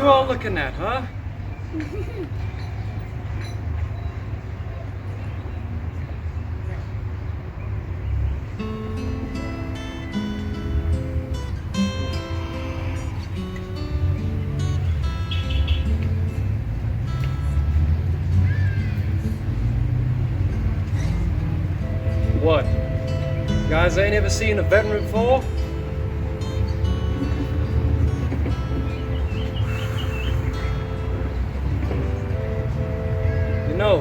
you all looking at, huh? What? You guys ain't ever seen a veteran before? You know,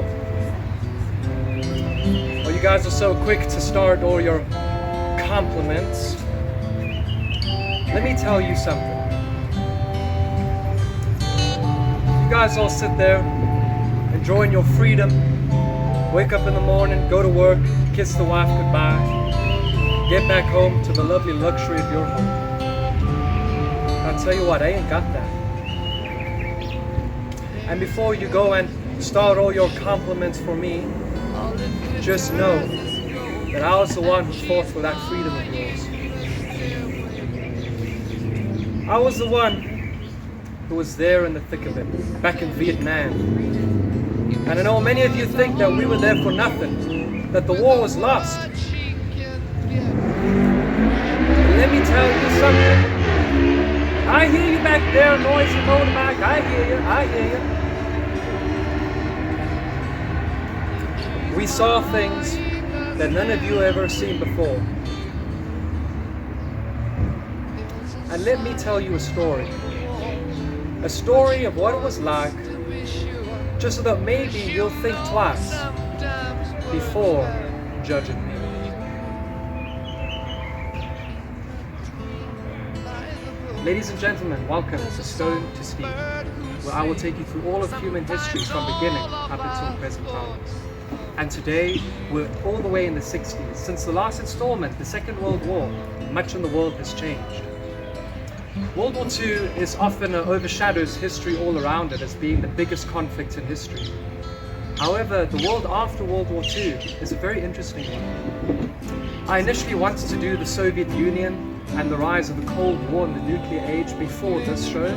well, you guys are so quick to start all your compliments. Let me tell you something. You guys all sit there, enjoying your freedom, wake up in the morning, go to work, kiss the wife goodbye, get back home to the lovely luxury of your home. I'll tell you what, I ain't got that. And before you go and start all your compliments for me, just know that I was the one who fought for that freedom of yours. I was the one who was there in the thick of it, back in Vietnam. And I know many of you think that we were there for nothing, that the war was lost. But let me tell you something. I hear you back there, noisy motorbike. I hear you, I hear you. We saw things that none of you ever seen before. And let me tell you a story. A story of what it was like, just so that maybe you'll think twice before judging me. Ladies and gentlemen, welcome to Stone to Steep, where I will take you through all of human history from beginning up until present times. And today, we're all the way in the 60s. Since the last installment, the Second World War, much in the world has changed. World War II is often overshadows history all around it as being the biggest conflict in history. However, the world after World War II is a very interesting one. I initially wanted to do the Soviet Union and the rise of the Cold War and the nuclear age before this show.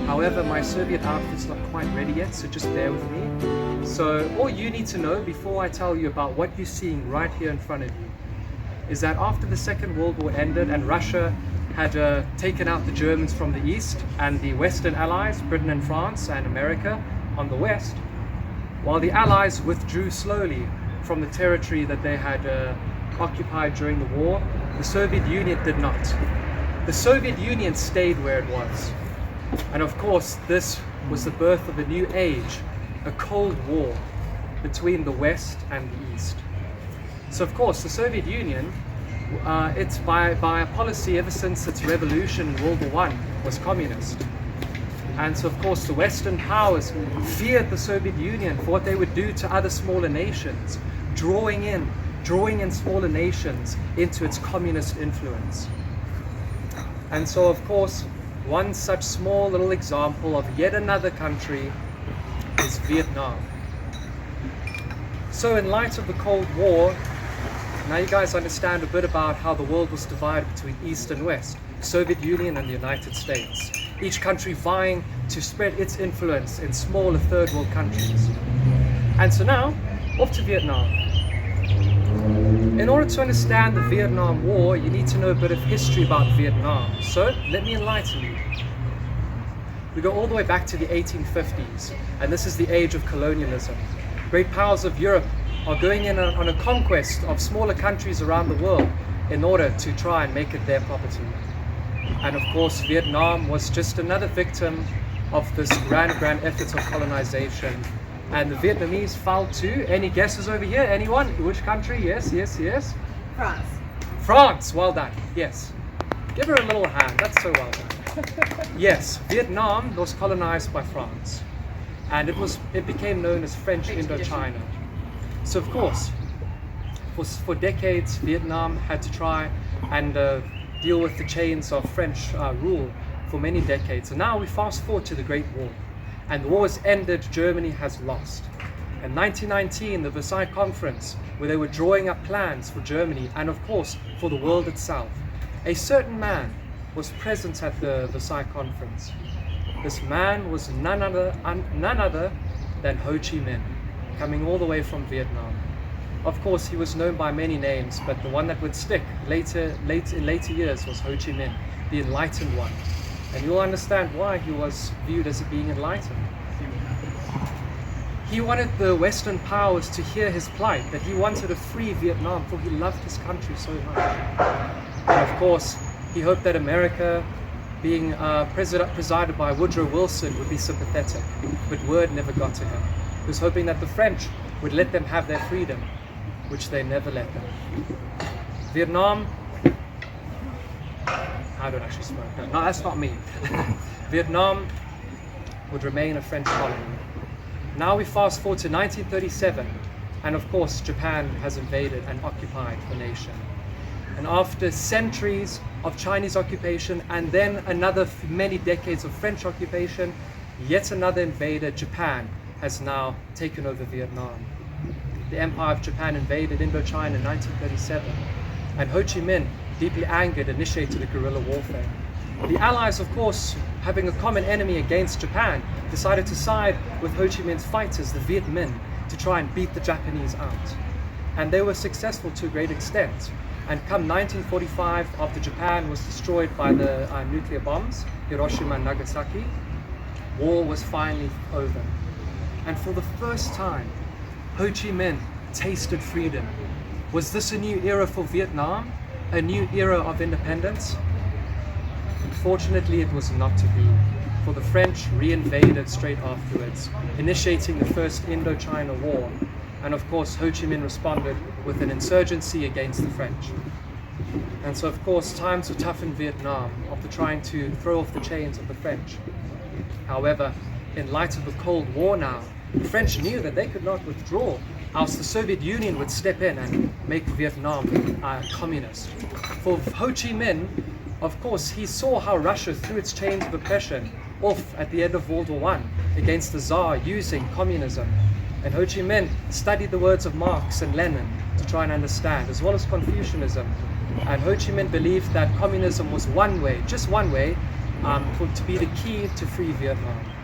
However, my Soviet outfit's not quite ready yet, so just bear with me. So all you need to know before I tell you about what you're seeing right here in front of you is that after the Second World War ended and Russia had taken out the Germans from the east and the Western Allies, Britain and France and America on the west, while the Allies withdrew slowly from the territory that they had occupied during the war, the Soviet Union did not. The Soviet Union stayed where it was. And of course, this was the birth of a new age, a Cold War between the West and the East. So of course, the Soviet Union, it's by a policy ever since its revolution in World War I was communist. And so of course the Western powers feared the Soviet Union for what they would do to other smaller nations, drawing in smaller nations into its communist influence. And so of course one such small little example of yet another country is Vietnam. So in light of the Cold War, now you guys understand a bit about how the world was divided between East and West, Soviet Union and the United States. Each country vying to spread its influence in smaller third world countries. And so now, off to Vietnam. In order to understand the Vietnam War, you need to know a bit of history about Vietnam. So let me enlighten you. We go all the way back to the 1850s, and this is the age of colonialism. Great powers of Europe are going in on a conquest of smaller countries around the world in order to try and make it their property. And of course, Vietnam was just another victim of this grand effort of colonization. And the Vietnamese fell to, any guesses over here? Anyone? Which country? Yes. France. France, well done, yes. Give her a little hand, that's so well done. Yes, Vietnam was colonized by France. And it became known as French Indochina. So of course, for decades, Vietnam had to try and deal with the chains of French rule for many decades. And now we fast forward to the Great War. And the war has ended, Germany has lost. In 1919, the Versailles Conference, where they were drawing up plans for Germany and of course for the world itself, a certain man was present at the Versailles Conference. This man was none other than Ho Chi Minh, coming all the way from Vietnam. Of course, he was known by many names, but the one that would stick in later years was Ho Chi Minh, the enlightened one. And you'll understand why he was viewed as being enlightened. He wanted the Western powers to hear his plight, that he wanted a free Vietnam, for he loved his country so much. And of course, he hoped that America, being presided by Woodrow Wilson, would be sympathetic, but word never got to him. He was hoping that the French would let them have their freedom, which they never let them. Vietnam, I don't actually smoke, no, that's not me. Vietnam would remain a French colony. Now we fast forward to 1937, and of course Japan has invaded and occupied the nation. And after centuries of Chinese occupation and then another many decades of French occupation, yet another invader, Japan, has now taken over Vietnam. The Empire of Japan invaded Indochina in 1937, and Ho Chi Minh, deeply angered, initiated a guerrilla warfare. The Allies, of course, having a common enemy against Japan, decided to side with Ho Chi Minh's fighters, the Viet Minh, to try and beat the Japanese out. And they were successful to a great extent. And come 1945, after Japan was destroyed by the nuclear bombs, Hiroshima and Nagasaki, war was finally over. And for the first time, Ho Chi Minh tasted freedom. Was this a new era for Vietnam? A new era of independence? Unfortunately, it was not to be, for the French re-invaded straight afterwards, initiating the First Indochina War. And of course, Ho Chi Minh responded with an insurgency against the French. And so, of course, times were tough in Vietnam after trying to throw off the chains of the French. However, in light of the Cold War now, the French knew that they could not withdraw, else the Soviet Union would step in and make Vietnam communist. For Ho Chi Minh, of course, he saw how Russia threw its chains of oppression off at the end of World War I against the Tsar using communism. And Ho Chi Minh studied the words of Marx and Lenin to try and understand, as well as Confucianism. And Ho Chi Minh believed that communism was one way, just one way, to be the key to free Vietnam.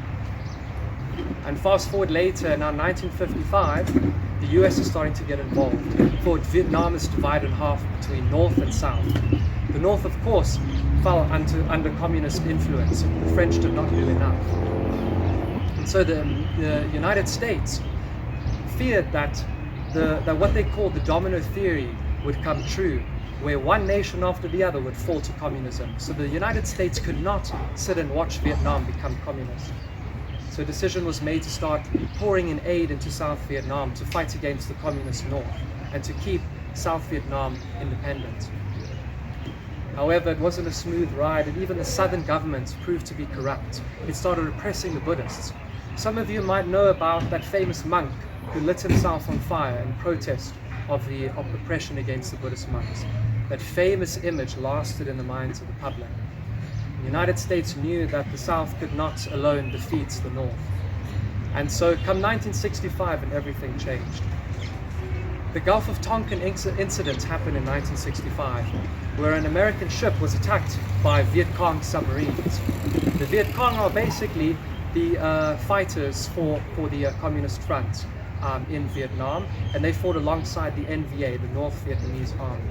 And fast forward later, now 1955, the US is starting to get involved. For Vietnam is divided in half between North and South. The North, of course, fell under communist influence. The French did not do enough. And so the United States feared that what they called the domino theory would come true, where one nation after the other would fall to communism. So the United States could not sit and watch Vietnam become communist. So a decision was made to start pouring in aid into South Vietnam to fight against the communist North and to keep South Vietnam independent. However, it wasn't a smooth ride, and even the southern government proved to be corrupt. It started repressing the Buddhists. Some of you might know about that famous monk who lit himself on fire in protest of the oppression against the Buddhist monks. That famous image lasted in the minds of the public. The United States knew that the South could not alone defeat the North. And so come 1965 and everything changed. The Gulf of Tonkin incident happened in 1965, where an American ship was attacked by Viet Cong submarines. The Viet Cong are basically the fighters for the Communist Front in Vietnam, and they fought alongside the NVA, the North Vietnamese Army.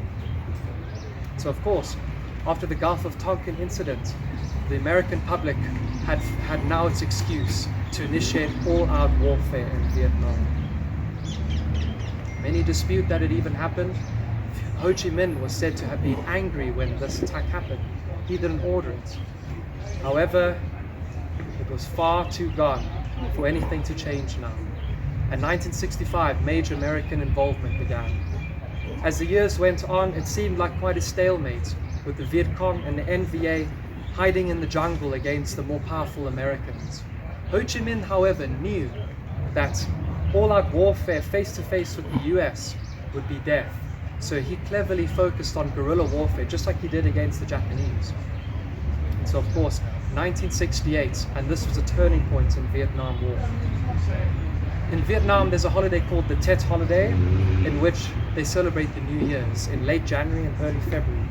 So of course, after the Gulf of Tonkin incident, the American public had now its excuse to initiate all-out warfare in Vietnam. Many dispute that it even happened. Ho Chi Minh was said to have been angry when this attack happened. He didn't order it. However, it was far too gone for anything to change now. In 1965, major American involvement began. As the years went on, it seemed like quite a stalemate, with the Viet Cong and the NVA hiding in the jungle against the more powerful Americans. Ho Chi Minh, however, knew that all-out warfare face-to-face with the US would be death. So he cleverly focused on guerrilla warfare, just like he did against the Japanese. And so, of course, 1968, and this was a turning point in Vietnam War. In Vietnam, there's a holiday called the Tet holiday, in which they celebrate the New Year's in late January and early February.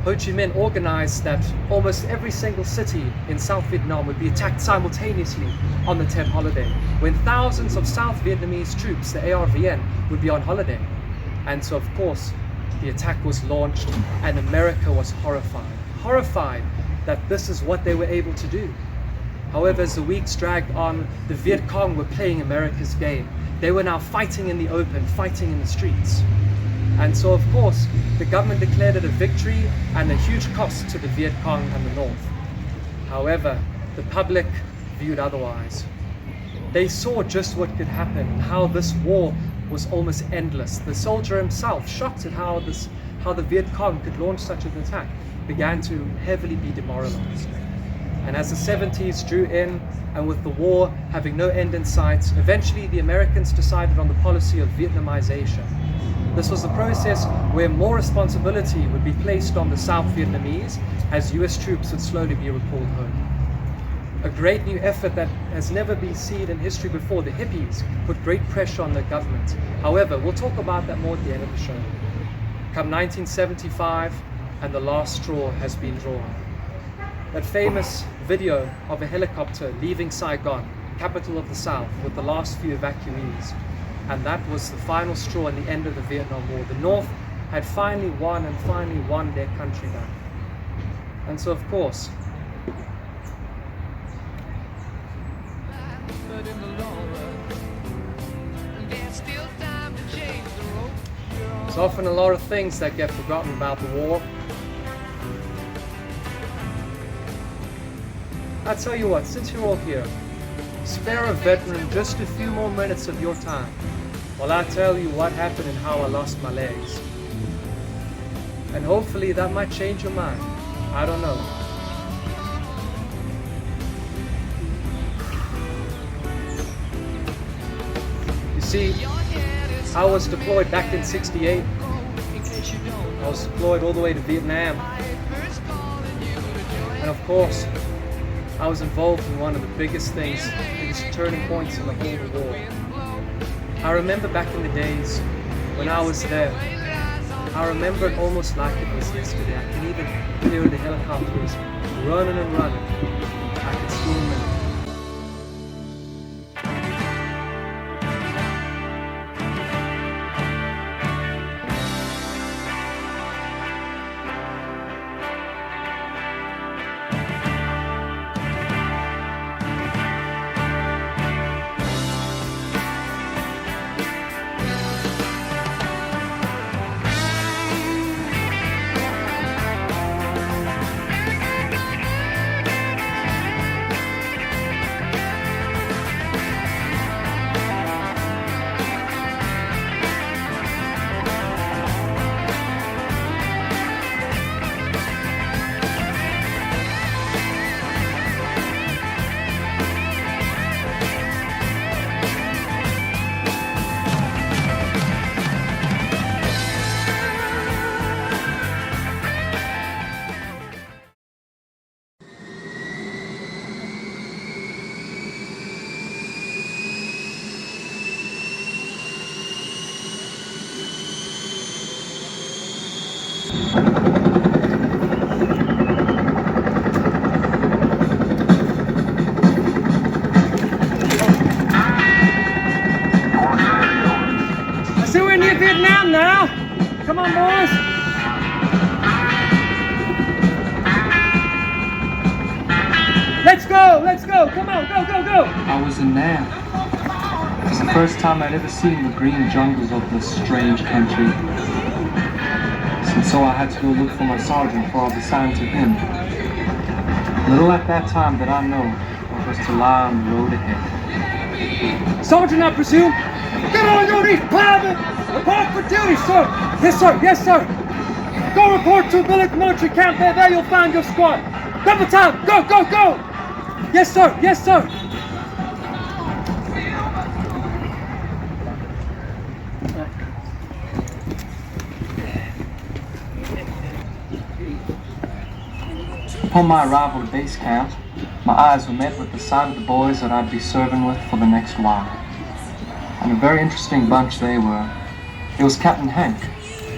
Ho Ho Chi Minh organized that almost every single city in South Vietnam would be attacked simultaneously on the Tet holiday, when thousands of South Vietnamese troops, the ARVN, would be on holiday. And so, of course, the attack was launched, and America was horrified that this is what they were able to do. However, as the weeks dragged on, the Viet Cong were playing America's game. They were now fighting in the open, fighting in the streets. And so, of course, the government declared it a victory and a huge cost to the Viet Cong and the North. However, the public viewed otherwise. They saw just what could happen, how this war was almost endless. The soldier himself, shocked at how the Viet Cong could launch such an attack, began to heavily be demoralized. And as the 70s drew in, and with the war having no end in sight, eventually the Americans decided on the policy of Vietnamization. This was a process where more responsibility would be placed on the South Vietnamese as US troops would slowly be recalled home. A great new effort that has never been seen in history before. The hippies put great pressure on the government. However, we'll talk about that more at the end of the show. Come 1975, and the last straw has been drawn. That famous video of a helicopter leaving Saigon, capital of the South, with the last few evacuees. And that was the final straw in the end of the Vietnam War. The North had finally won their country back. And so, of course, there's often a lot of things that get forgotten about the war. I'll tell you what, since you're all here, spare a veteran just a few more minutes of your time while I tell you what happened and how I lost my legs. And hopefully that might change your mind. I don't know. You see, I was deployed back in '68. I was deployed all the way to Vietnam. And of course, I was involved in one of the biggest turning points in the whole war. I remember back in the days when I was there, I remember it almost like it was yesterday. I can even hear the helicopters running and running. I can still remember. Vietnam now! Come on, boys! Let's go! Let's go! Come on, go, go, go! I was in there. It was the first time I'd ever seen the green jungles of this strange country. And so I had to go look for my sergeant, for I was assigned to him. Little at that time did I know what was to lie on the road ahead. Sergeant, I presume? Get on your knees, private! Report for duty, sir! Yes, sir! Yes, sir! Go report to military camp. There you'll find your squad. Double time! Go, go, go! Yes, sir! Yes, sir! Upon my arrival to base camp, my eyes were met with the sight of the boys that I'd be serving with for the next while. And a very interesting bunch they were. It was Captain Hank.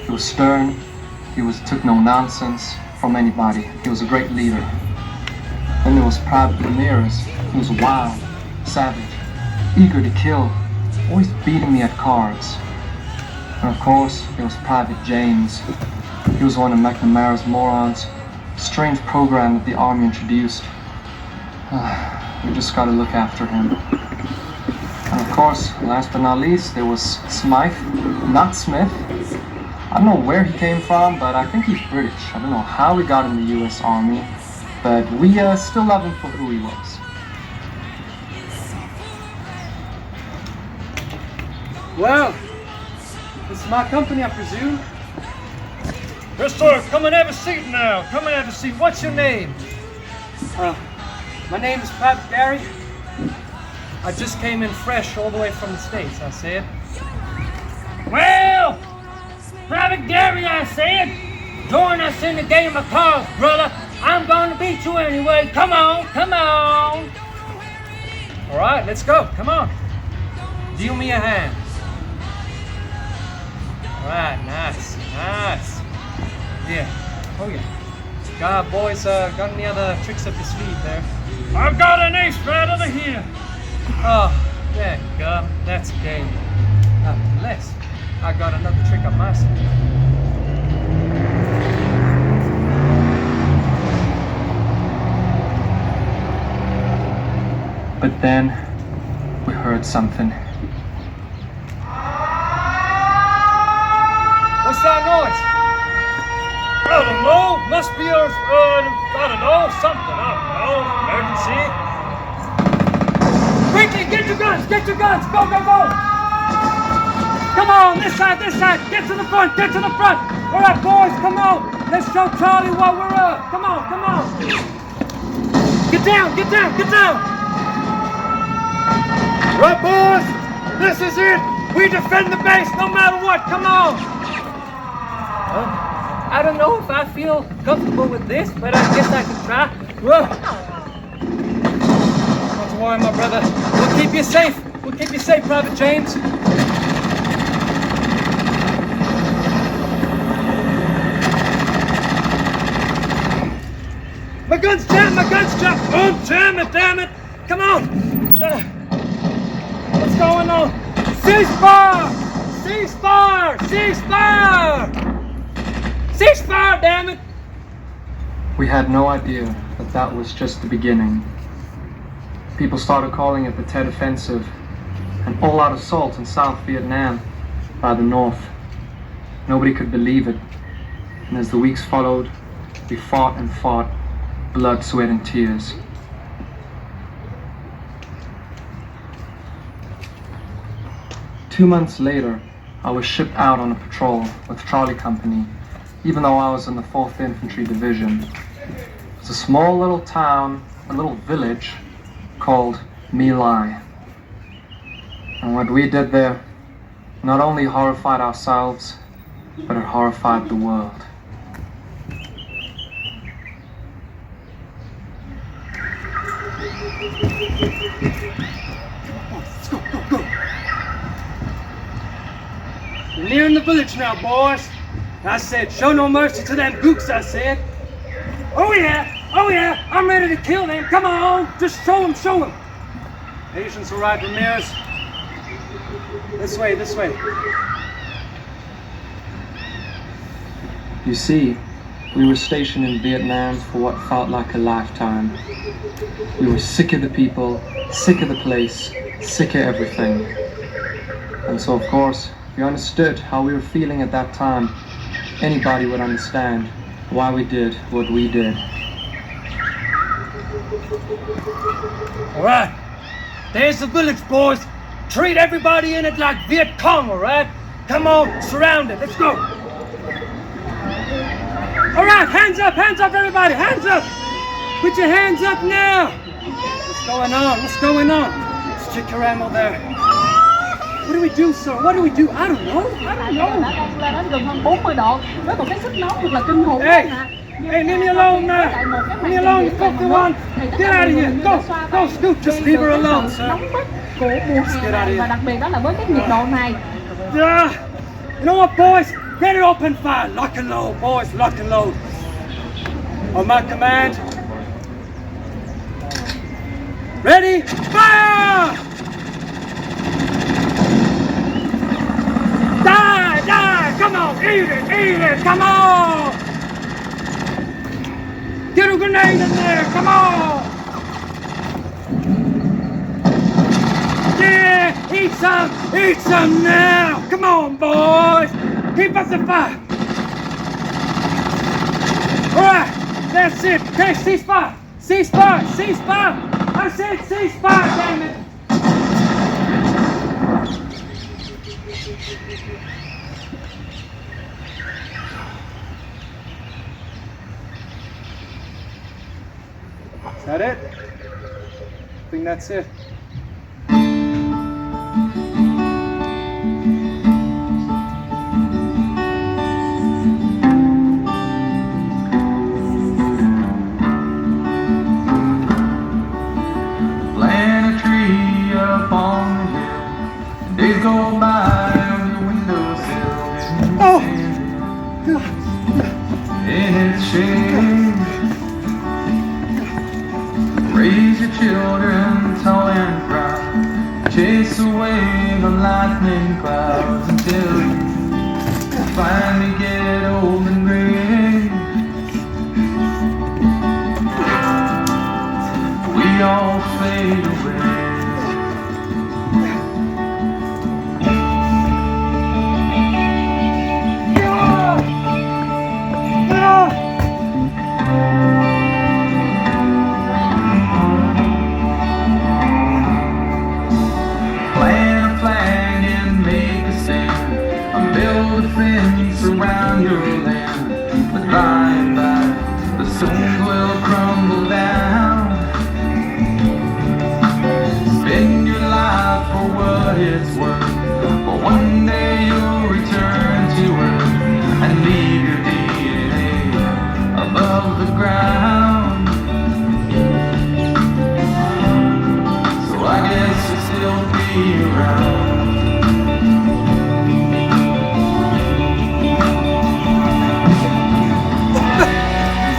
He was stern, he took no nonsense, from anybody. He was a great leader. Then there was Private Ramirez. He was wild, savage, eager to kill, always beating me at cards. And of course, there was Private James. He was one of McNamara's morons. Strange program that the army introduced. We just gotta look after him. And of course, last but not least, there was Smythe, not Smith. I don't know where he came from, but I think he's British. I don't know how he got in the US Army, but we still love him for who he was. Well, this is my company, I presume. Yes, sir. Come and have a seat now. Come and have a seat. What's your name? My name is Private Garry. I just came in fresh all the way from the States, I said. Well, Private Garry, I said, join us in the game of cards, brother. I'm going to beat you anyway. Come on, come on. All right, let's go. Come on. Deal me a hand. All right, nice, nice. Yeah, oh yeah. Boys, got any other tricks up your sleeve there? I've got an ace right over here. Oh, there you go. That's a game. Unless I got another trick up my sleeve. But then, we heard something. What's that noise? I don't know. Must be our, I don't know, something. I don't know. Emergency. Quickly, get your guns! Get your guns! Go, go, go! Come on, this side, this side! Get to the front, get to the front! All right, boys, come on! Let's show Charlie what we're up! Come on, come on! Get down, get down, get down! Right, boys. This is it. We defend the base no matter what. Come on. I don't know if I feel comfortable with this, but I guess I can try. Whoa. Not to worry, my brother. We'll keep you safe. We'll keep you safe, Private James. My gun's jammed, my gun's jammed. Oh, damn it. Come on. What's going on? Ceasefire! Ceasefire! Ceasefire! Ceasefire, damn it! We had no idea that that was just the beginning. People started calling it the Tet Offensive, an all-out assault in South Vietnam by the North. Nobody could believe it. And as the weeks followed, we fought and fought, blood, sweat, and tears. Two months later, I was shipped out on a patrol with Charlie Company, even though I was in the 4th Infantry Division. It was a small little town, a little village called My Lai. And what we did there not only horrified ourselves, but it horrified the world. We're nearing the village now, boys. I said, show no mercy to them gooks, I said. Oh yeah, I'm ready to kill them. Come on, just show them. Patience, all right, Ramirez. This way. You see, we were stationed in Vietnam for what felt like a lifetime. We were sick of the people, sick of the place, sick of everything. And so, of course, we understood how we were feeling at that time. Anybody would understand why we did what we did. All right. There's the village, boys. Treat everybody in it like Viet Cong, all right? Come on, surround it. Let's go. All right, hands up, everybody, hands up. Put your hands up now. What's going on? Let's check your ammo there. What do we do, sir? What do we do? I don't know. Đã đang lên đến gần hơn 40 độ với một cái sức nóng thật là kinh khủng. Hey, leave me alone now. Leave me alone, you filthy one. Get out of here. Go, Scoop. Just leave her alone, sir. Nóng bức của mùa hè này và đặc biệt đó là với cái nhiệt độ này. You know what, boys? Get it open fire. Lock and load, boys. Lock and load. On my command. Ready? Fire! Die! Die! Come on! Eat it! Eat it! Come on! Get a grenade in there! Come on! Yeah! Eat some! Eat some now! Come on, boys! Keep us the fire! Alright! That's it! Okay, ceasefire! Ceasefire! Ceasefire! I said ceasefire, damn it! Is that it? I think that's it. Plant a tree up on the hill. Days go by on your windowsill. Oh! In its shade. Raise your children tall and proud. Chase away the lightning clouds until you finally get old and gray. We all fade away. Plant a flag and make a stand. Build a fence around your land. But by and by, the stones will crumble down. Spend your life for what it's worth. But one day you'll return to earth and leave your DNA above the ground. So I guess you'll still be around.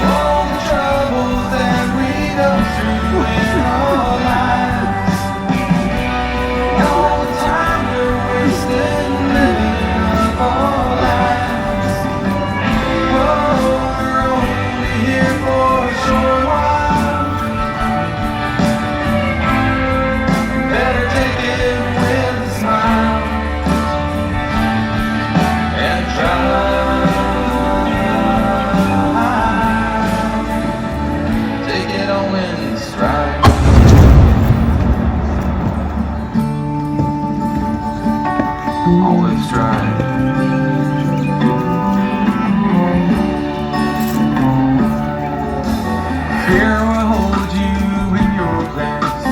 All the troubles that we go through in our lives, all the time we're wasting living up our lives. Whoa, we're only here for a short while. Better take it with a smile and try. Take it all in stride. All in stride. Fear will hold you in your place.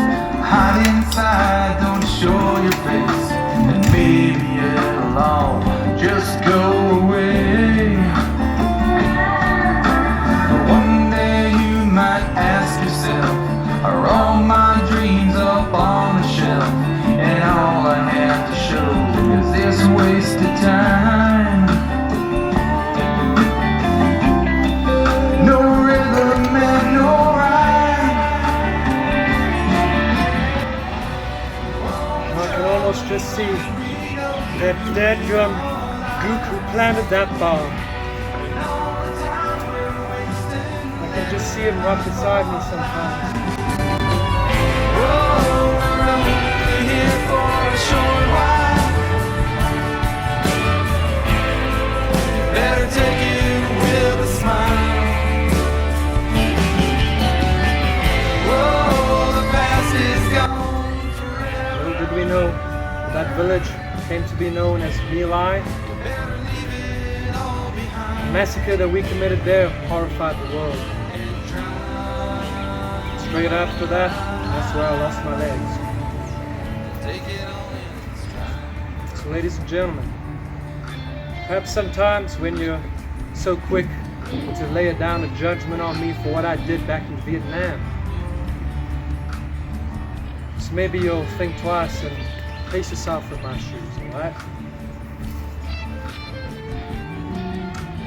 Hide inside, don't show your face. And maybe it'll all just go away. But one day you might ask yourself, are all my dreams up on the shelf? And all I have to show is this wasted time. No rhythm and no rhyme. I can almost just see that dead drum gook who planted that bomb. I can just see him right beside me sometimes. Whoa, we're only here for a short while. Better take it with a smile. Whoa, the past is gone forever. Little did we know that village came to be known as My. The massacre that we committed there horrified the world. Straight after that, that's where I lost my legs. So ladies and gentlemen, perhaps sometimes when you're so quick to lay down a judgment on me for what I did back in Vietnam, so maybe you'll think twice and place yourself in my shoes, alright?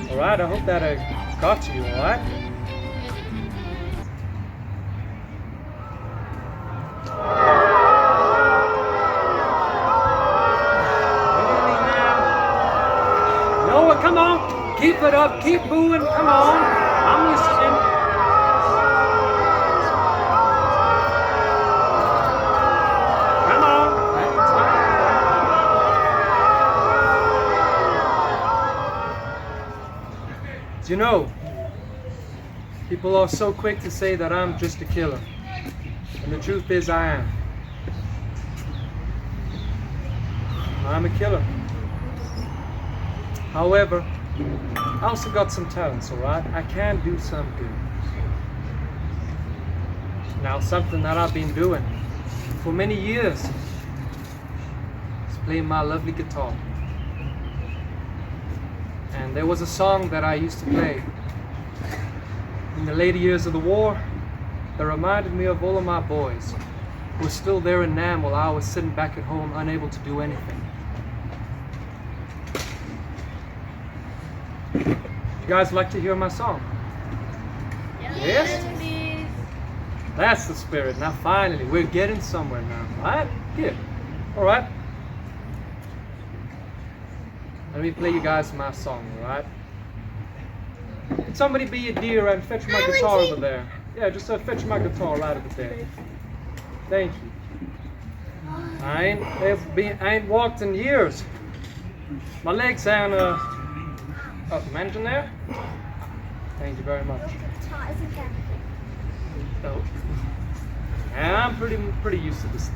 Alright, I hope that I got to you, alright? it up. Keep booing. Come on. I'm listening. Come on. Do you know, people are so quick to say that I'm just a killer. And the truth is I am. I'm a killer. However, I also got some talents, alright? I can do some good. Now, something that I've been doing for many years is playing my lovely guitar. And there was a song that I used to play in the later years of the war that reminded me of all of my boys who were still there in Nam while I was sitting back at home unable to do anything. You guys like to hear my song? Yes? That's the spirit. Now finally, we're getting somewhere now. Alright? Good. Alright. Let me play you guys my song, alright? Can somebody be a dear and fetch my guitar over there? Yeah, just fetch my guitar right over there. Thank you. I ain't walked in years. My legs ain't managing there? Thank you very much. Oh. Yeah, I'm pretty used to this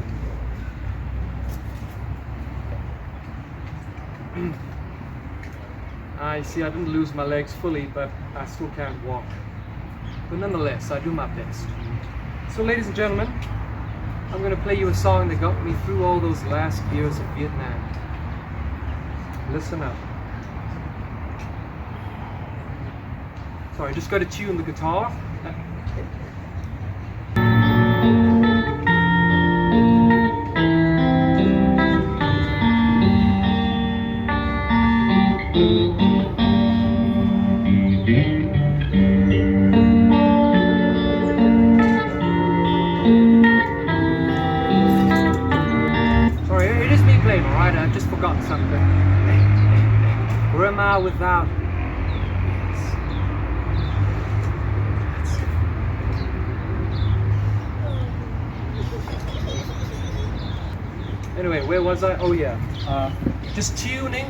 thing. I see I didn't lose my legs fully, but I still can't walk. But nonetheless, I do my best. So ladies and gentlemen, I'm going to play you a song that got me through all those last years of Vietnam. Listen up. Sorry, just got to tune the guitar. Sorry, it is me playing, alright? I just forgot something. Where am I without? Anyway, where was I? Oh yeah, just tuning.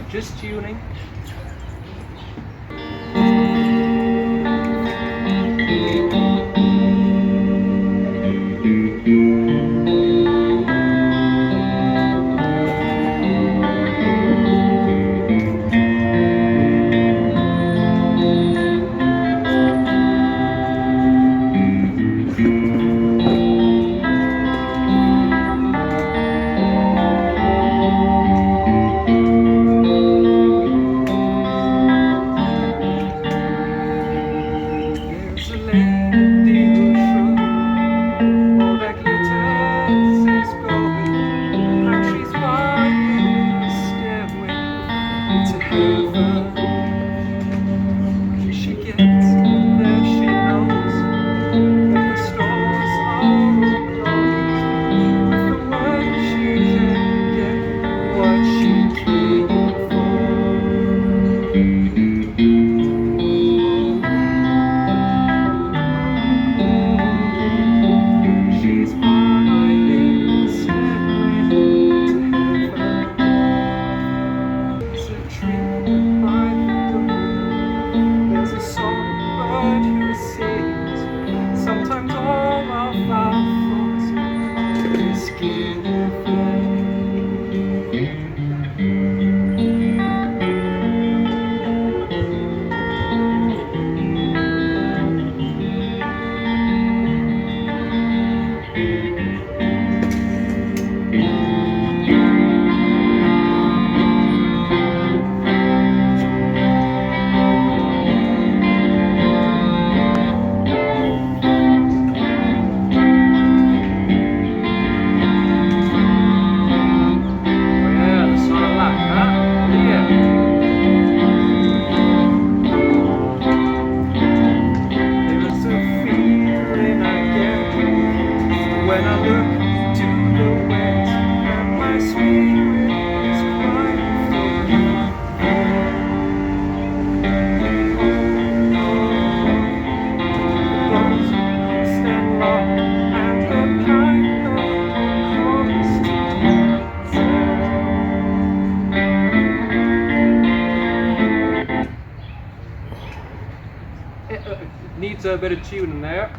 to a bit of tuning there.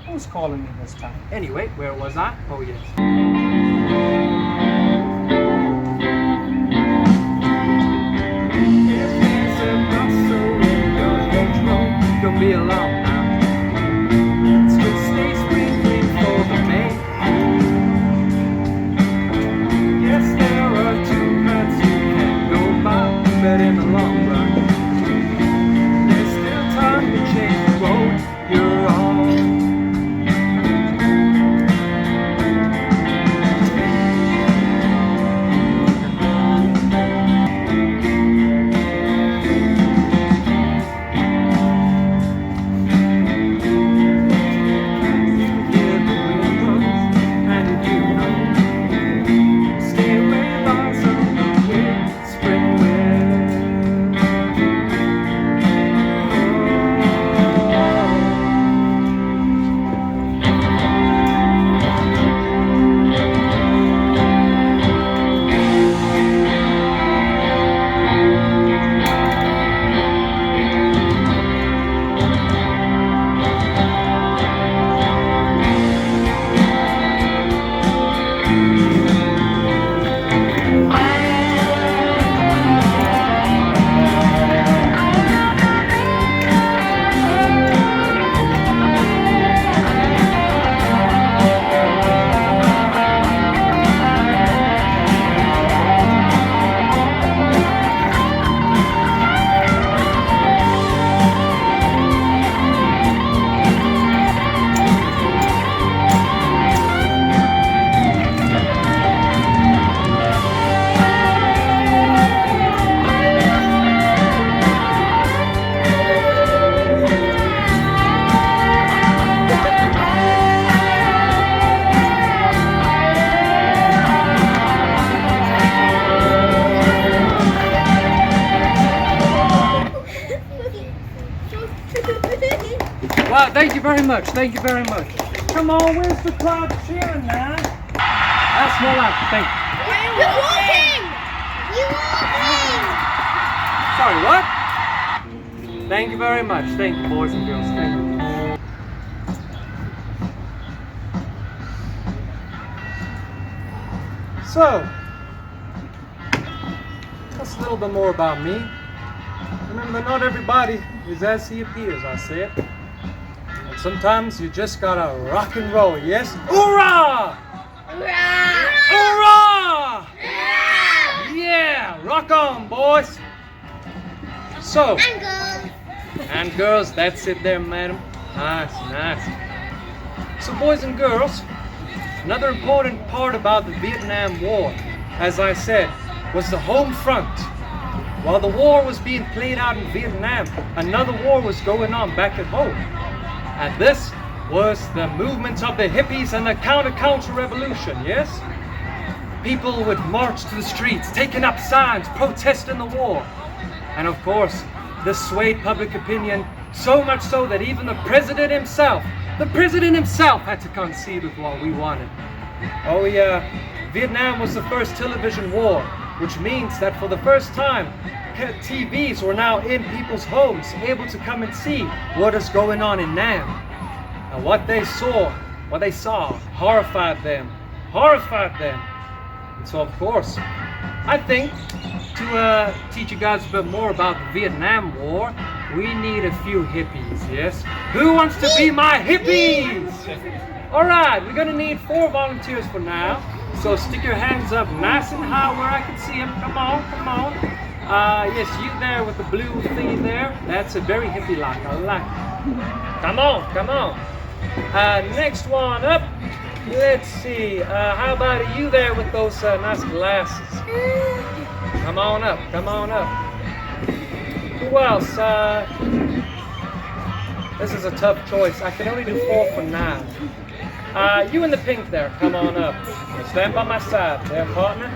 Who's calling me this time? Anyway, where was I? Oh yes. Gonna be alone now. Still stay sprinkling for the May. Yes, there are two paths you can go by, but in the long run, there's still time to change the road you're on. Wow, thank you very much. Thank you very much. Come on, where's the crowd cheering, man? That's more like it. Thank you. You're walking! You're walking! Sorry, what? Thank you very much. Thank you, boys and girls. Thank you. So, that's a little bit more about me. Remember, not everybody is as he appears, I said. And sometimes you just gotta rock and roll, yes? Hoorah! Hurrah! Hoorah! Hurrah! Yeah, rock on, boys. So, And girls. and girls, that's it there, madam. Nice, nice. So, boys and girls, another important part about the Vietnam War, as I said, was the home front. While the war was being played out in Vietnam, another war was going on back at home. And this was the movement of the hippies and the counter revolution, yes? People would march to the streets, taking up signs, protesting the war. And of course, this swayed public opinion, so much so that even the president himself had to concede with what we wanted. Oh yeah, Vietnam was the first television war, which means that for the first time, TVs were now in people's homes, able to come and see what is going on in Nam. And what they saw, horrified them. And so of course, I think to teach you guys a bit more about the Vietnam War, we need a few hippies, yes? Who wants to be my hippies? Alright, we're gonna need 4 volunteers for now. So stick your hands up nice and high where I can see them. Come on, come on. Yes, you there with the blue thingy there. That's a very hippie-like. I like it. Come on, come on. Next one up. Let's see. How about you there with those nice glasses? Come on up, come on up. Who else? This is a tough choice. I can only do 4 for now. You in the pink there, come on up. Stand by my side there, partner.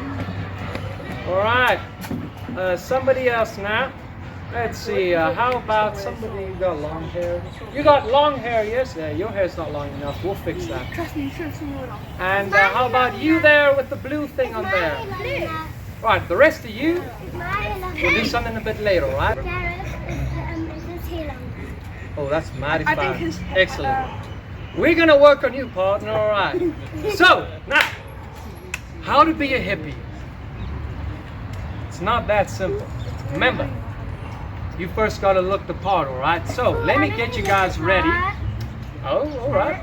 Alright. Somebody else now. Let's see, how about somebody who got long hair? You got long hair, yes? Yeah, your hair's not long enough. We'll fix that. And how about you there with the blue thing on there? Right, the rest of you, we'll do something a bit later, right? Oh, that's mighty fine. Excellent. We're gonna work on you, partner, all right. So, now, how to be a hippie? It's not that simple. Remember, you first gotta look the part, all right? So, let me get you guys ready. Oh, all right.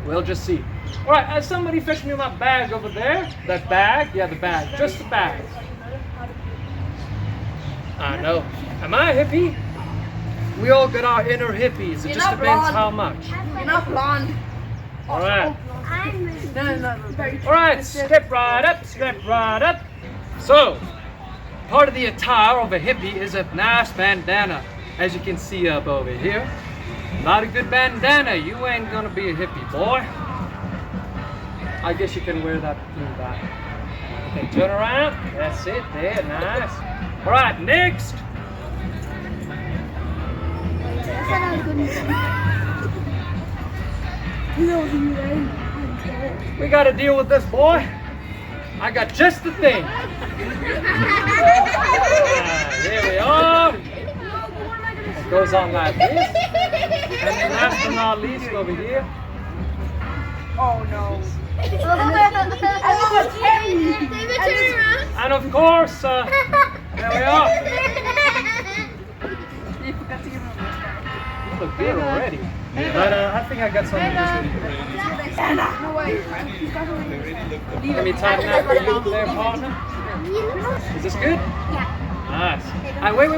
We'll just see. All right, somebody fetch me my bag over there. That bag? Yeah, the bag. Just the bag. I know. Am I a hippie? We all got our inner hippies. It just depends how much. You're not blonde. All right. No. All right, step right up, step right up. So, part of the attire of a hippie is a nice bandana. As you can see up over here. Not a good bandana, you ain't gonna be a hippie, boy. I guess you can wear that in back. Okay, turn around. That's it, there, nice. All right, next. We gotta deal with this, boy. I got just the thing. There we are. It goes on like this. And then last but not least, over here. Oh no. And of course, there we are. You look good already. But I think I got something just Let me tighten that for you there, partner. Is this good? Yeah. Nice. And wait.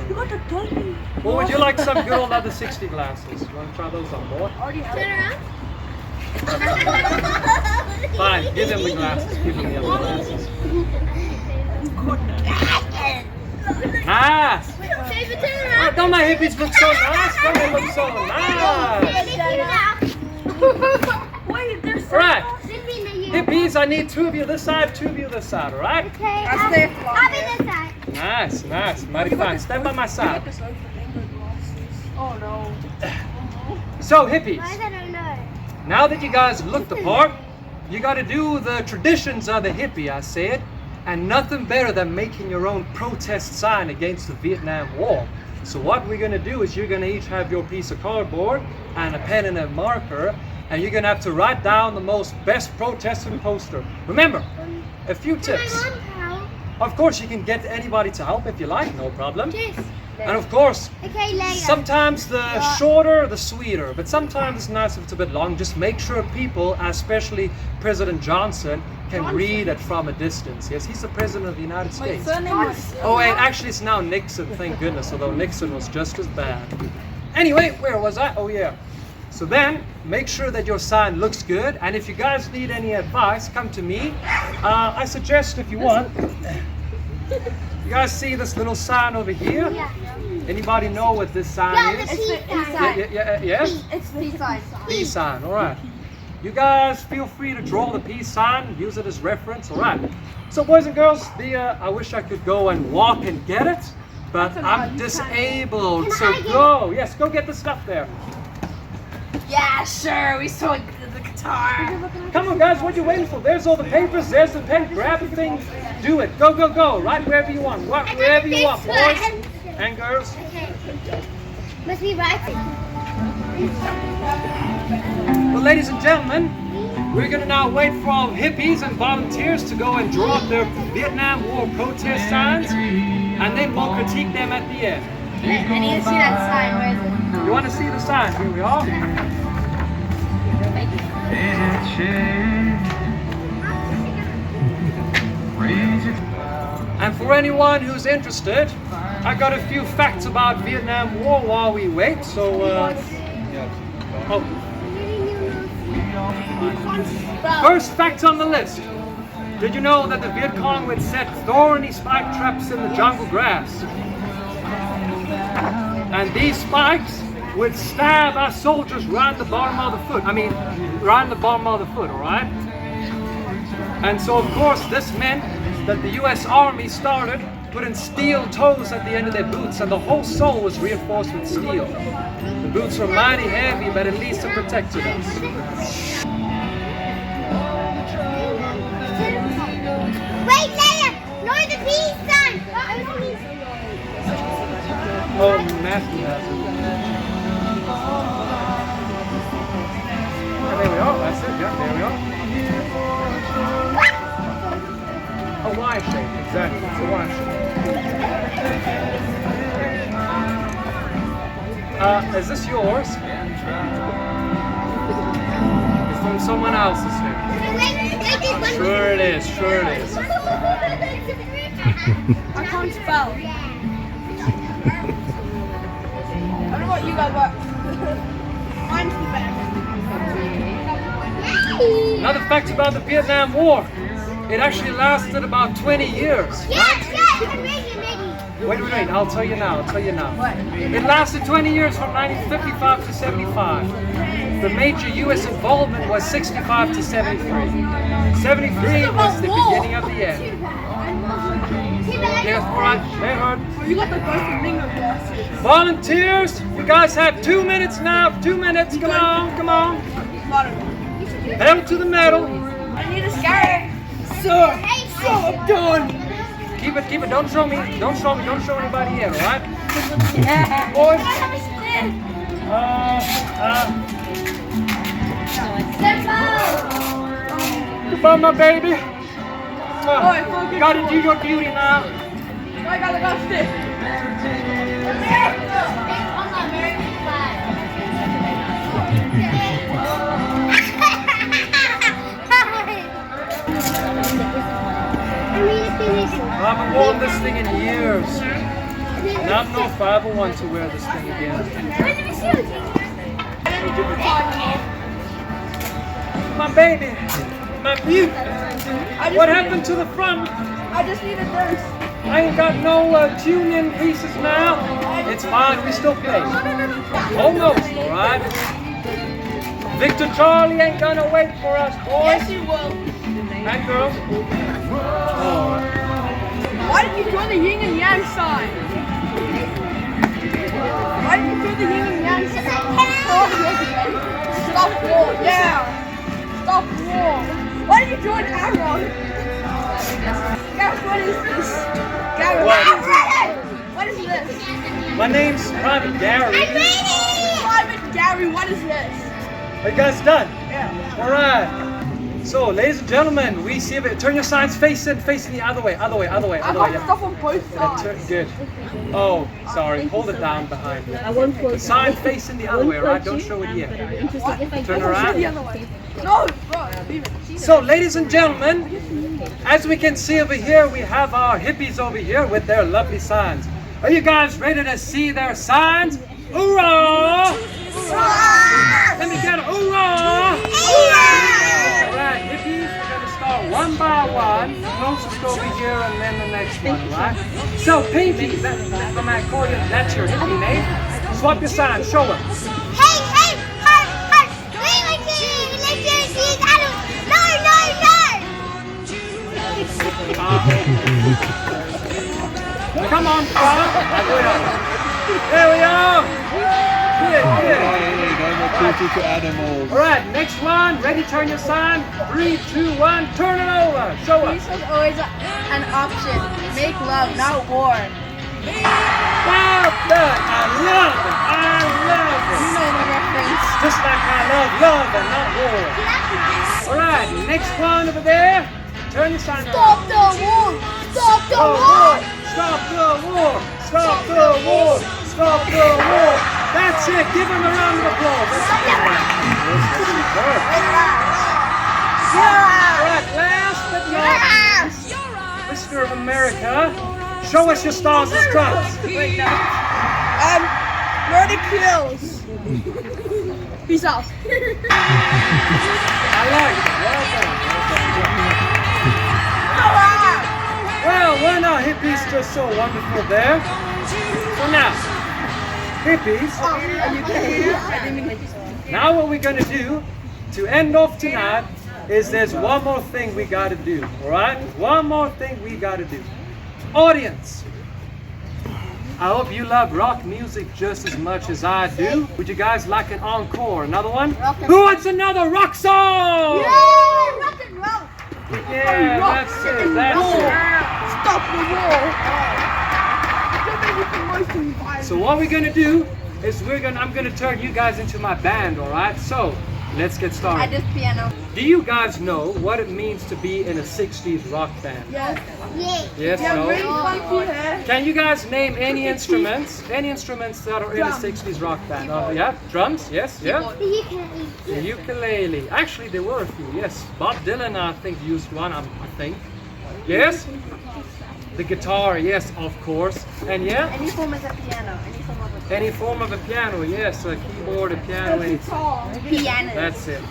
You got the turkey. Well, would you like some good old leather 60 glasses? You want to try those on, boy? Turn around. Fine, give them the glasses. Give them the other glasses. Nice! Turn around. Oh, don't my hippies look so nice? Don't they look so nice? Wait, there's some. Alright, hippies, I need 2 of you this side, 2 of you this side, alright? Okay, I'll stay I'll be this side. Nice, mighty fine. Stand by my side. Oh no. So, Why hippies, is that a no? now that you guys looked the part, you gotta do the traditions of the hippie, I said, and nothing better than making your own protest sign against the Vietnam War. So what we're gonna do is you're gonna each have your piece of cardboard and a pen and a marker, and you're gonna have to write down the most best protesting poster. Remember, a few tips. Of course, you can get anybody to help if you like, no problem. Cheers. And of course, Okay, later. sometimes the shorter, the sweeter, but sometimes it's nice if it's a bit long. Just make sure people, especially President Johnson, can read it from a distance. Yes, he's the President of the United States. Oh wait, actually it's now Nixon, thank goodness, although Nixon was just as bad. Anyway, where was I? Oh yeah. So then, make sure that your sign looks good, and if you guys need any advice, come to me. I suggest, if you want, you guys see this little sign over here? Yeah. Anybody know what this sign Yeah, is? the peace sign. Yes? It's the side. Peace sign, alright. You guys feel free to draw the peace sign, use it as reference, alright. So boys and girls, I wish I could go and walk and get it, but I'm disabled, Can so I get go. Yes, go get the stuff there. Yeah, sure. We saw the guitar. Come on guys, what are you waiting for? There's all the papers, there's the pen, grab the thing, do it. Go, right wherever you want, wherever you want, boys and girls. Okay. Must be right. Well, ladies and gentlemen, we're going to now wait for all hippies and volunteers to go and draw up their Vietnam War protest signs, and then we'll critique them at the end. I need to see that sign. Where is it? You want to see the sign? Here we are. And for anyone who's interested, I got a few facts about Vietnam War while we wait, so first fact on the list. Did you know that the Viet Cong would set thorny spike traps in the jungle grass? And these spikes would stab our soldiers right in the bottom of the foot. Right in the bottom of the foot, alright? And so, of course, this meant that the US Army started putting steel toes at the end of their boots, and the whole sole was reinforced with steel. The boots were mighty heavy, but at least it protected us. Oh, Matthew has it. Yeah, there we are. That's it. Yeah, there we are. A Y shape, exactly. It's a Y shape. Is this yours? It's from someone else's here. Sure it is. Sure it is. I can't spell. I don't know what you got, but mine's the best. Another fact about the Vietnam War. It actually lasted about 20 years. Wait, I'll tell you now, It lasted 20 years from 1955 to 75. The major US involvement was 65 to 73. 73 was the beginning of the end. Yes, alright, they heard. You got the perfect thing of glasses. Volunteers, you guys have 2 minutes now. 2 minutes, come on. Pedal to the metal. I need a scarf. So I'm done. Keep it, don't show anybody yet, alright? Boys. Goodbye, my baby. You gotta do your duty now. I got stick. I haven't worn this thing in years. And I don't know if I ever want to wear this thing again. My baby, my beauty. What happened to the front? I just need a nurse. I ain't got no tune-in pieces now. It's fine, we still play. Almost, alright? Victor Charlie ain't gonna wait for us, boys. Yes, you will. And girls. Why did you throw the yin and yang sign? Why did you throw the yin and yang sign? Stop war, yeah. Stop war. Why did you throw an arrow? Gareth, what is this? Gareth, what is this? My name's Private Garry. Private Garry, what is this? Are you guys done? Yeah. Alright. So, ladies and gentlemen, we see it. Turn your signs facing the other way. I got stuff on both sides. Good. Oh, sorry. Hold it down behind you. The sign facing the other way, right? Don't show it yet. Turn around. No, bro, leave it. So, ladies and gentlemen, as we can see over here, we have our hippies over here with their lovely signs. Are you guys ready to see their signs? Hoorah! Let me get a hoorah! Alright, hippies, we're going to start one by one. Closest over here and then the next one, right? So, Pinky, from my accordion, that's your hippie name. Swap your sign, show them. Come on, Bob. There we are. Good. Alright, next one. Ready, turn your sign. 3, 2, 1, turn it over. Show us. Peace is always an option. Make love, not war. Well done. I love it. You know the reference. Just like I love and not war. Alright, next one over there. Turn your sign Stop the war! Stop the war! Stop the war! Stop the war! Stop the war! That's it! Give him a round of applause! That's superb! Alright, last but not least, Mr. America, show us your stars and stripes! Murder kills! Peace out! I like it! Well done! Well, we're not hippies just so wonderful there. So now, hippies, now what we're going to do to end off tonight is there's one more thing we got to do, alright? One more thing we got to do. Audience, I hope you love rock music just as much as I do. Would you guys like an encore? Another one? Who wants another rock song? Yeah, rock and roll! Yeah, that's it, that's it. Stop the war! So what we're gonna do is I'm gonna turn you guys into my band, all right? So let's get started. I just piano. Do you guys know what it means to be in a 60s rock band? Yes. Yes, Yeah, no? really funky hair. Can you guys name any instruments? Any instruments that are in a 60s rock band? Yeah, drums, yes, yeah. The ukulele. Actually, there were a few, yes. Bob Dylan, I think, used one, I think. Yes? The guitar, yes, of course. And yeah? Any form of a piano. Any form of a piano, yes. A keyboard, a piano, anything. Piano. That's it.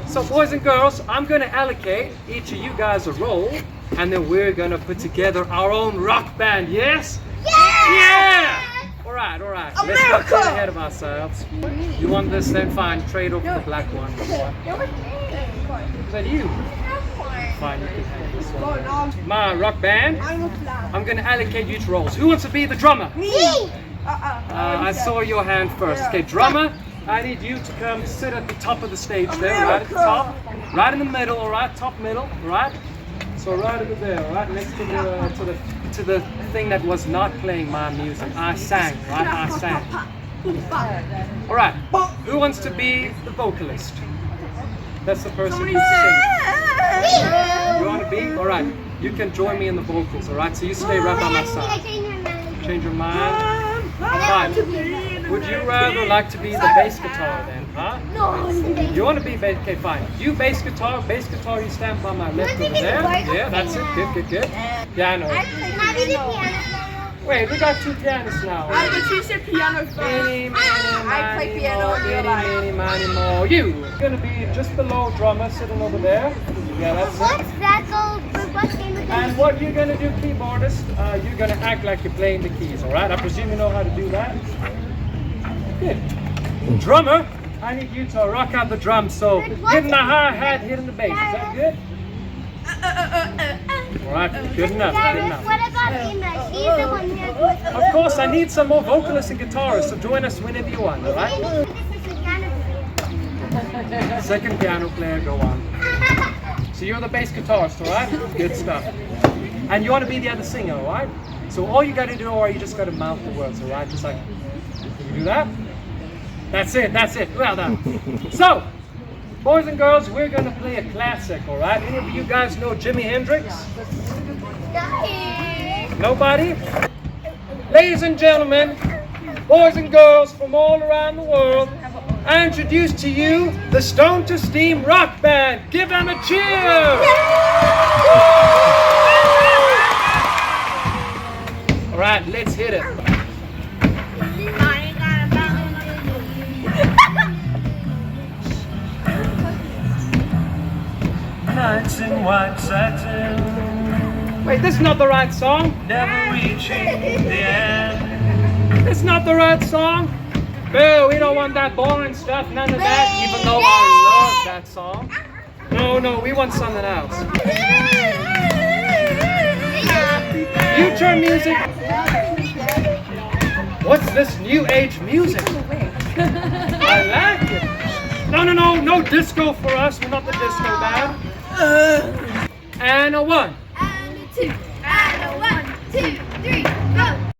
So boys and girls, I'm gonna allocate each of you guys a role, and then we're gonna put together our own rock band, yes? Yeah! Alright. Let's not get ahead of ourselves. You want this, then fine, trade over the black one. Is that you? Fine, you can have this one. My rock band, I'm gonna allocate you to roles. Who wants to be the drummer? Me! I saw your hand first. Okay, drummer, I need you to come sit at the top of the stage there, right at the top. Right in the middle, alright, top middle, alright? So right over there, alright, next to the thing that was not playing my music. I sang, right? I sang. Alright, who wants to be the vocalist? That's the person who sings. You want to be? Alright, you can join me in the vocals, alright? So you stay right by my side. Change your mind? Fine. Would you rather like to be the bass guitar then, huh? No. You want to be bass? Okay, fine. You bass guitar, you stand by my left over there. Yeah, that's it. Good. Piano. Wait, we got two pianists now. She said piano first. Eeny, I play piano in real life. Eeny, miny, mo. You're gonna be just below drummer, sitting over there. Yeah, that's it. What's that called? What game is And what you're gonna do, keyboardist, you're gonna act like you're playing the keys, alright? I presume you know how to do that? Good. Drummer, I need you to rock out the drums, so hitting the hi-hat, hitting the bass. Is that good? Alright, good enough. What about Emma? She's the one who has Of course, I need some more vocalists and guitarists, so join us whenever you want, alright? Second piano player, go on. So you're the bass guitarist, alright? Good stuff. And you want to be the other singer, alright? So all you gotta do, or you just gotta mouth the words, alright? Just like, can you do that? That's it. Well done. So, boys and girls, we're gonna play a classic, alright? Any of you guys know Jimi Hendrix? Nobody? Ladies and gentlemen, boys and girls from all around the world, I introduce to you the Stone to Steam Rock Band. Give them a cheer! Alright, let's hit it. Nights in white satin, Wait, this is not the right song. never reaching the end. It's not the right song. Boo, we don't want that boring stuff, none of that, even though I love that song. No, we want something else. Future music. What's this new age music? I like it. No disco for us. We're not the disco band. And a one. And a two. And a 1, 2, 3, go.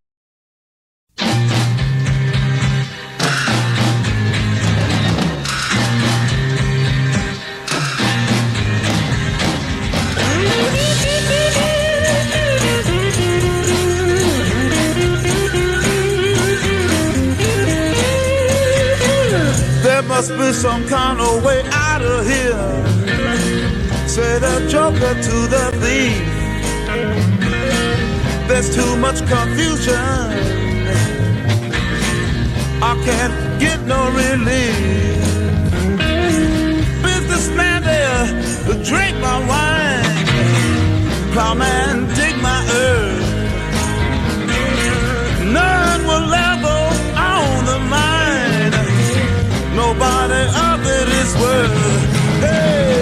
There must be some kind of way out of here. Say the joker to the thief. There's too much confusion. I can't get no relief. Businessman there, drink my wine. Plowman, dig my earth. None will level on the mine. Nobody of it is worth. Hey.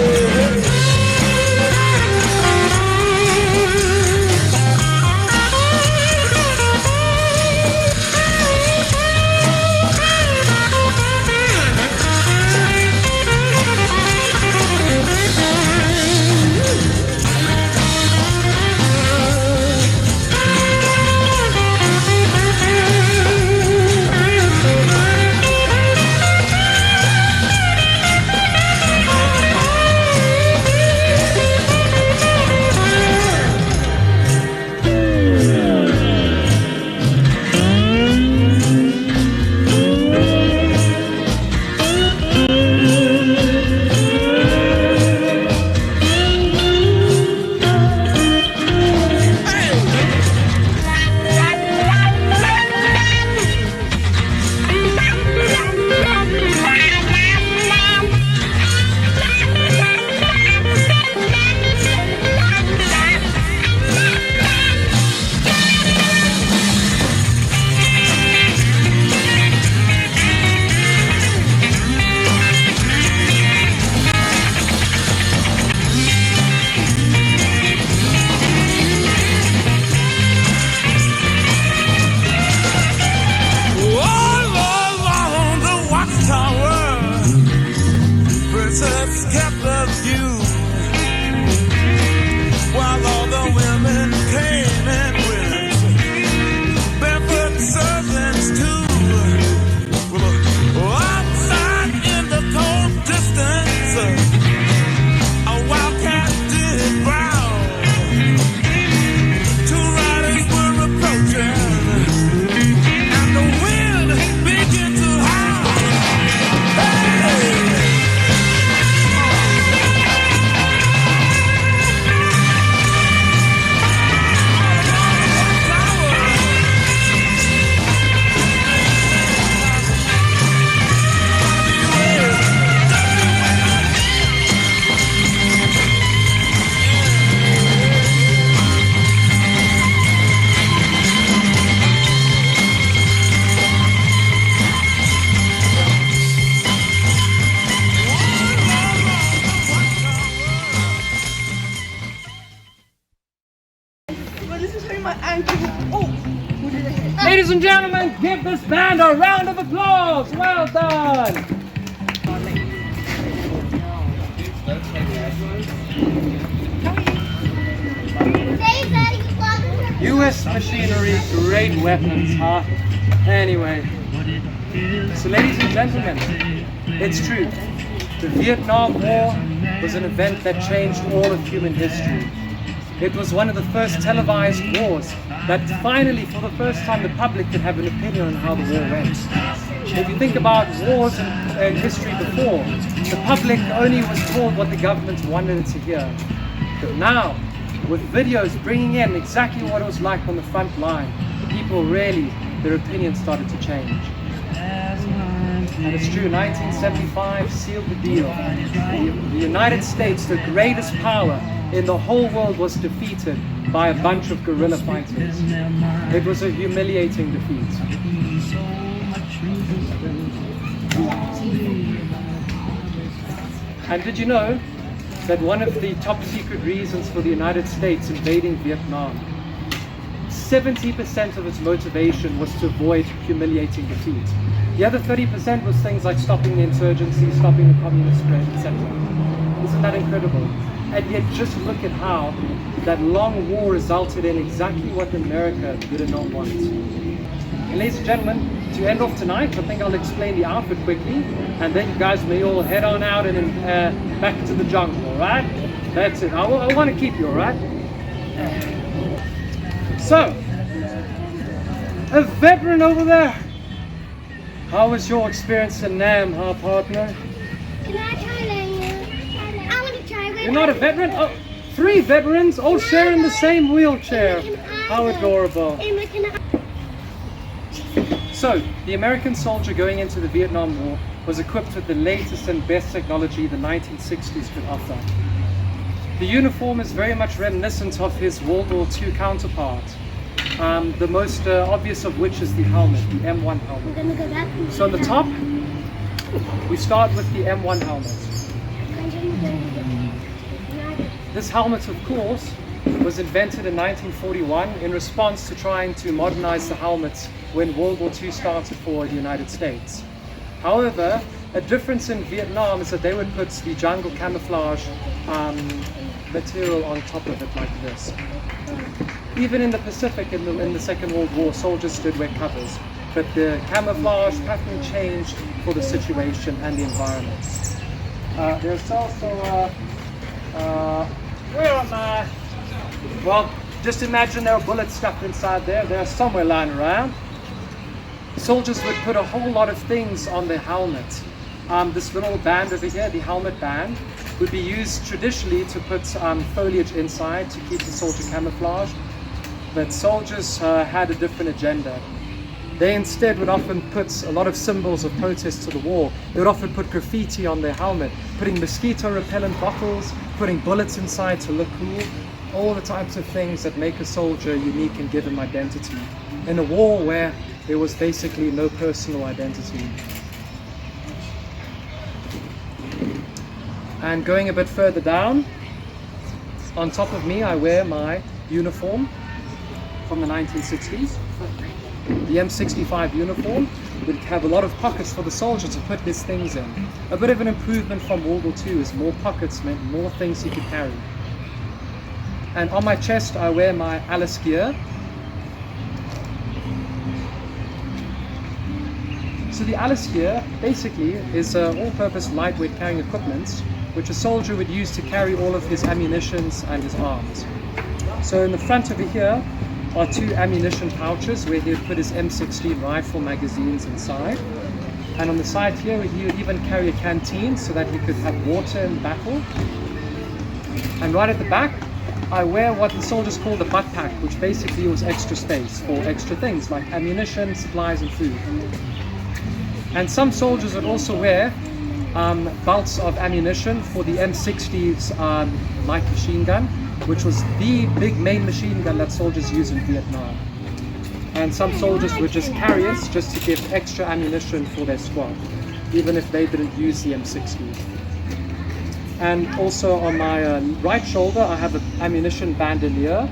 but this is hurting my ankle. Oh! Ladies and gentlemen, give this band a round of applause. Well done. US machinery, great weapons, huh? Anyway, so ladies and gentlemen, it's true. The Vietnam War was an event that changed all of human history. It was one of the first televised wars that finally, for the first time, the public could have an opinion on how the war went. If you think about wars in history before, the public only was told what the government wanted it to hear. But now, with videos bringing in exactly what it was like on the front line, people really, their opinions started to change. And it's true, 1975 sealed the deal. The United States, the greatest power in the whole world, was defeated by a bunch of guerrilla fighters. It was a humiliating defeat. And did you know that one of the top secret reasons for the United States invading Vietnam, 70% of its motivation was to avoid humiliating defeat. The other 30% was things like stopping the insurgency, stopping the communist spread, etc. Isn't that incredible? And yet just look at how that long war resulted in exactly what America did not want. And ladies and gentlemen, to end off tonight, I think I'll explain the outfit quickly, and then you guys may all head on out and back to the jungle, alright? That's it. I want to keep you, alright? So, a veteran over there. How was your experience in Nam, huh, partner? Can I try that? I want to try it. You're not a veteran? Oh, 3 veterans all sharing the same wheelchair. How adorable. So, the American soldier going into the Vietnam War was equipped with the latest and best technology the 1960s could offer. The uniform is very much reminiscent of his World War II counterpart. The most obvious of which is the helmet, the M1 helmet. So on the top, we start with the M1 helmet. This helmet, of course, was invented in 1941 in response to trying to modernize the helmets when World War II started for the United States. However, a difference in Vietnam is that they would put the jungle camouflage material on top of it like this. Even in the Pacific in the Second World War, soldiers did wear covers, but the camouflage pattern changed for the situation and the environment. There's also, where am I? Well, just imagine there are bullets stuffed inside there. They're somewhere lying around. Soldiers would put a whole lot of things on their helmet. This little band over here, the helmet band, would be used traditionally to put foliage inside to keep the soldier camouflaged. But soldiers had a different agenda. They instead would often put a lot of symbols of protest to the war. They would often put graffiti on their helmet, putting mosquito repellent bottles, putting bullets inside to look cool. All the types of things that make a soldier unique and give him identity. In a war where there was basically no personal identity. And going a bit further down, on top of me I wear my uniform from the 1960s. The M65 uniform would have a lot of pockets for the soldier to put his things in. A bit of an improvement from World War II is more pockets meant more things he could carry. And on my chest I wear my Alice gear. So the Alice gear basically is all-purpose lightweight carrying equipment which a soldier would use to carry all of his ammunitions and his arms. So in the front over here are 2 ammunition pouches where he would put his M16 rifle magazines inside. And on the side here he would even carry a canteen so that he could have water in battle. And right at the back I wear what the soldiers call the butt pack, which basically was extra space for extra things like ammunition, supplies and food. And some soldiers would also wear belts of ammunition for the M60's light machine gun, which was the big main machine gun that soldiers used in Vietnam. And some soldiers would just carry it just to give extra ammunition for their squad, even if they didn't use the M60. And also on my right shoulder I have an ammunition bandolier,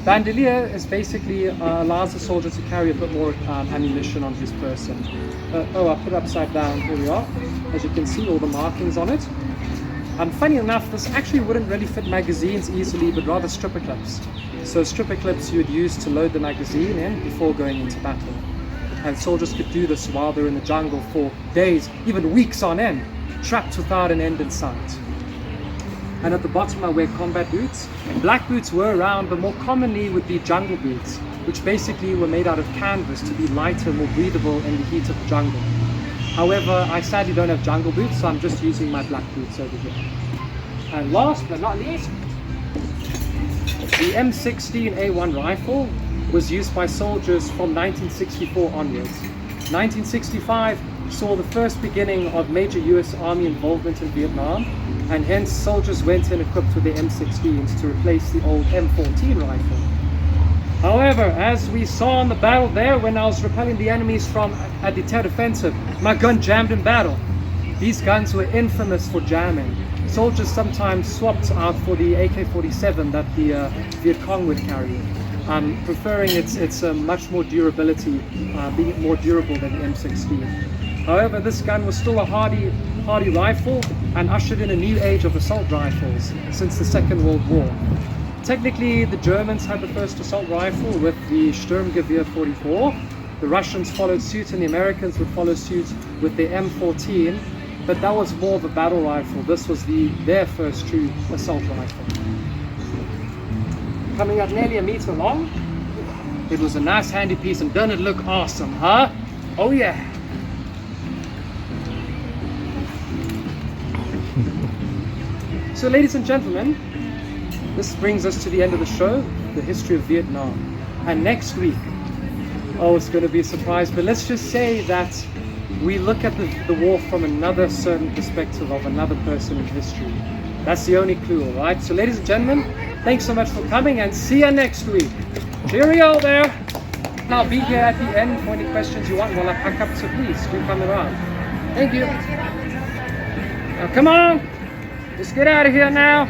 Bandolier is basically allows the soldier to carry a bit more ammunition on his person. Oh, I put it upside down. Here we are. As you can see, all the markings on it. Funny enough, this actually wouldn't really fit magazines easily, but rather stripper clips. So stripper clips you would use to load the magazine in before going into battle. And soldiers could do this while they're in the jungle for days, even weeks on end, trapped without an end in sight. And at the bottom I wear combat boots. Black boots were around, but more commonly would be jungle boots, which basically were made out of canvas to be lighter, more breathable in the heat of the jungle. However, I sadly don't have jungle boots, so I'm just using my black boots over here. And last but not least, the M16A1 rifle was used by soldiers from 1964 onwards. 1965 saw the first beginning of major US Army involvement in Vietnam, and hence soldiers went in equipped with the M16s to replace the old M14 rifle. However, as we saw in the battle there when I was repelling the enemies from a Attire offensive, my gun jammed in battle. These guns were infamous for jamming. Soldiers sometimes swapped out for the AK-47 that the Viet Cong would carry, preferring its much more durability, being more durable than the M16. However, this gun was still a hardy rifle and ushered in a new age of assault rifles since the Second World War. Technically, the Germans had the first assault rifle with the 𝐒𝐿 44. The Russians followed suit, and the Americans would follow suit with the M14, but that was more of a battle rifle. This was their first true assault rifle. Coming up nearly 1 meter long, it was a nice handy piece, and doesn't it look awesome, huh? Oh yeah! So ladies and gentlemen, this brings us to the end of the show, the history of Vietnam. And next week, oh, it's going to be a surprise, but let's just say that we look at the war from another certain perspective of another person in history. That's the only clue, all right? So ladies and gentlemen, thanks so much for coming, and see you next week. Cheerio there! And I'll be here at the end for any questions you want while I pack up, so please do come around. Thank you. Now come on! Let's get out of here now.